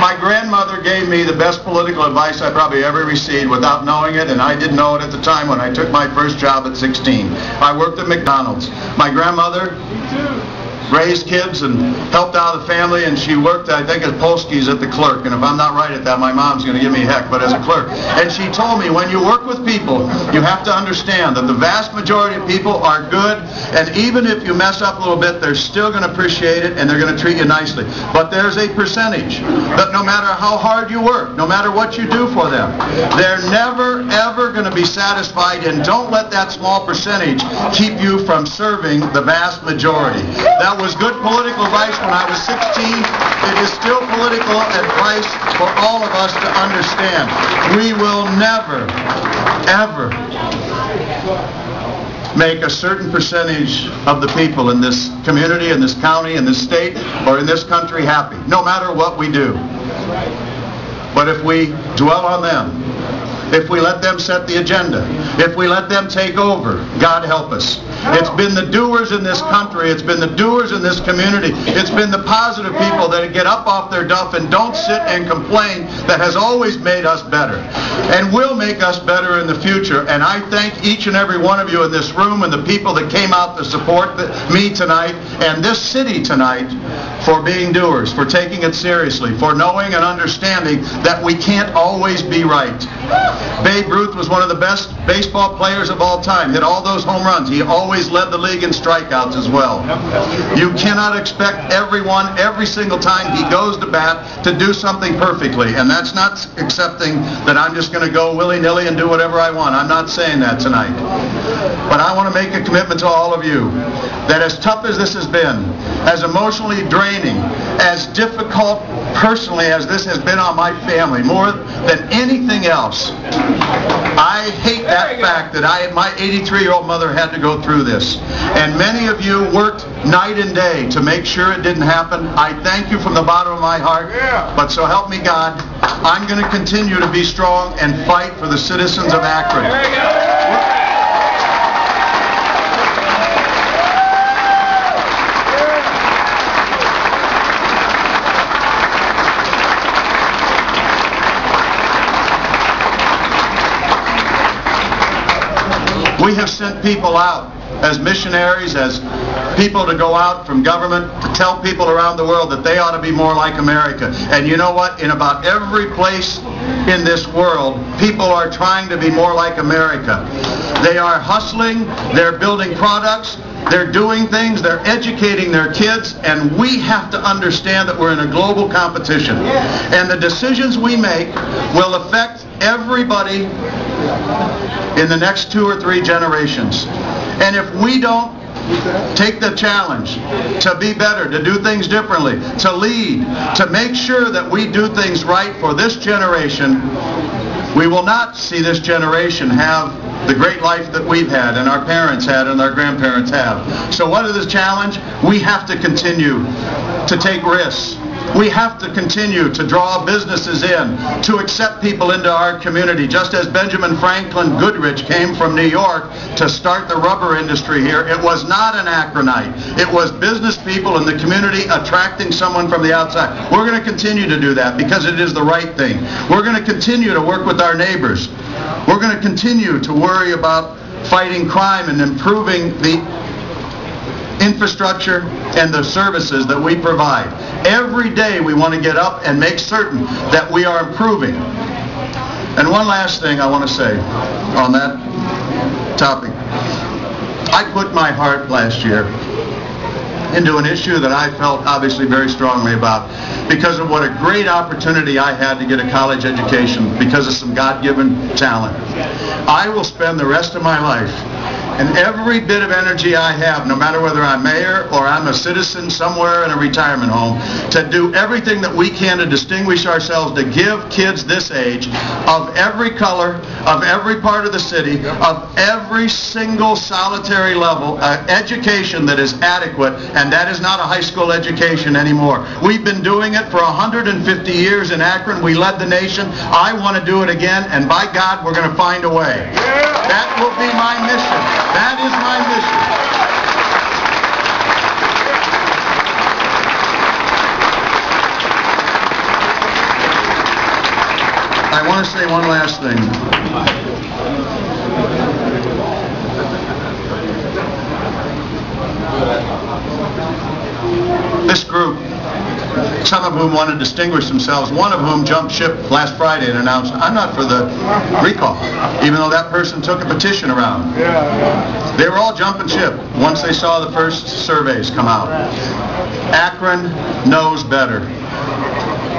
My grandmother gave me the best political advice I probably ever received without knowing it, and I didn't know it at the time when I took my first job at 16. I worked at McDonald's. My grandmother raised kids and helped out the family, and she worked, I think, at Polsky's at the clerk. And if I'm not right at that, my mom's going to give me heck, but as a clerk. And she told me, when you work with people, you have to understand that the vast majority of people are good, and even if you mess up a little bit, they're still going to appreciate it, and they're going to treat you nicely. But there's a percentage that no matter how hard you work, no matter what you do for them, they're never, ever going to be satisfied, and don't let that small percentage keep you from serving the vast majority. That was good political advice when I was 16. It is still political advice for all of us to understand. We will never, ever make a certain percentage of the people in this community, in this county, in this state, or in this country happy, no matter what we do. But if we dwell on them, if we let them set the agenda, if we let them take over, God help us. It's been the doers in this country, it's been the doers in this community, it's been the positive people that get up off their duff and don't sit and complain that has always made us better and will make us better in the future. And I thank each and every one of you in this room and the people that came out to support me tonight and this city tonight for being doers, for taking it seriously, for knowing and understanding that we can't always be right. Babe Ruth was one of the best baseball players of all time, hit all those home runs. He always led the league in strikeouts as well. You cannot expect everyone, every single time he goes to bat, to do something perfectly. And that's not accepting that I'm just going to go willy-nilly and do whatever I want. I'm not saying that tonight. But I want to make a commitment to all of you that as tough as this has been, as emotionally draining, as difficult personally as this has been on my family, more than anything else, I hate that fact that my 83-year-old mother had to go through this. And many of you worked night and day to make sure it didn't happen. I thank you from the bottom of my heart. But so help me God, I'm going to continue to be strong and fight for the citizens of Akron. We have sent people out as missionaries, as people to go out from government to tell people around the world that they ought to be more like America. And you know what? In about every place in this world, people are trying to be more like America. They are hustling, they're building products, they're doing things, they're educating their kids, and we have to understand that we're in a global competition. And the decisions we make will affect everybody in the next 2 or 3 generations. And if we don't take the challenge to be better, to do things differently, to lead, to make sure that we do things right for this generation, we will not see this generation have the great life that we've had and our parents had and our grandparents have. So what is the challenge? We have to continue to take risks. We have to continue to draw businesses in, to accept people into our community. Just as Benjamin Franklin Goodrich came from New York to start the rubber industry here, it was not an Akronite. It was business people in the community attracting someone from the outside. We're going to continue to do that because it is the right thing. We're going to continue to work with our neighbors. We're going to continue to worry about fighting crime and improving the infrastructure and the services that we provide. Every day we want to get up and make certain that we are improving. And one last thing I want to say on that topic. I put my heart last year into an issue that I felt obviously very strongly about because of what a great opportunity I had to get a college education because of some God-given talent. I will spend the rest of my life and every bit of energy I have, no matter whether I'm mayor or I'm a citizen somewhere in a retirement home, to do everything that we can to distinguish ourselves, to give kids this age of every color, of every part of the city, of every single solitary level, education that is adequate, and that is not a high school education anymore. We've been doing it for 150 years in Akron. We led the nation. I want to do it again, and by God, we're going to find a way. That will be my mission. That is my mission. want to say one last thing. This group, some of whom want to distinguish themselves, one of whom jumped ship last Friday and announced, I'm not for the recall, even though that person took a petition around. They were all jumping ship once they saw the first surveys come out. Akron knows better.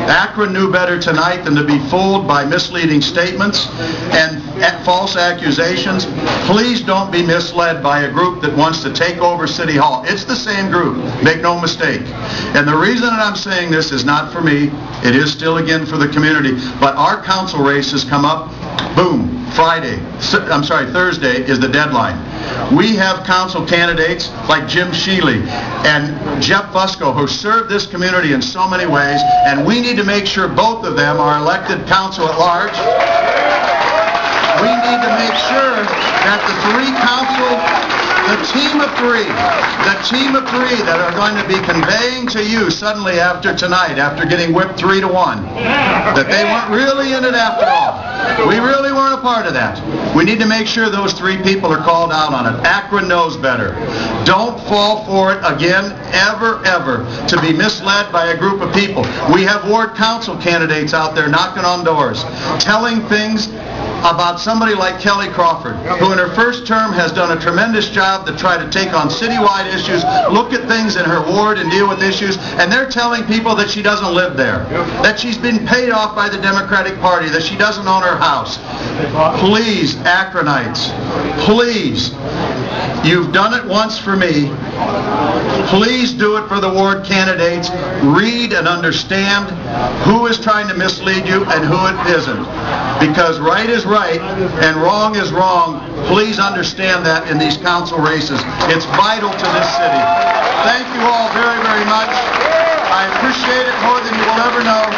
Akron knew better tonight than to be fooled by misleading statements and false accusations. Please don't be misled by a group that wants to take over City Hall. It's the same group, make no mistake. And the reason that I'm saying this is not for me, it is still again for the community, but our council races come up, boom, Thursday is the deadline. We have council candidates like Jim Shealy and Jeff Fusco who served this community in so many ways, and we need to make sure both of them are elected council at large. We need to make sure that the team of three that are going to be conveying to you suddenly after tonight, after getting whipped 3-1, that they weren't really in it after all. We really weren't a part of that. We need to make sure those three people are called out on it. Akron knows better. Don't fall for it again, ever, to be misled by a group of people. We have ward council candidates out there knocking on doors, telling things about somebody like Kelly Crawford, who in her first term has done a tremendous job to try to take on citywide issues, look at things in her ward and deal with issues, and they're telling people that she doesn't live there, that she's been paid off by the Democratic Party, that she doesn't own her house. Please, Akronites, please, you've done it once for me. Please do it for the ward candidates. Read and understand who is trying to mislead you and who it isn't. Because right is right and wrong is wrong. Please understand that in these council races. It's vital to this city. Thank you all very, very much. I appreciate it more than you will ever know.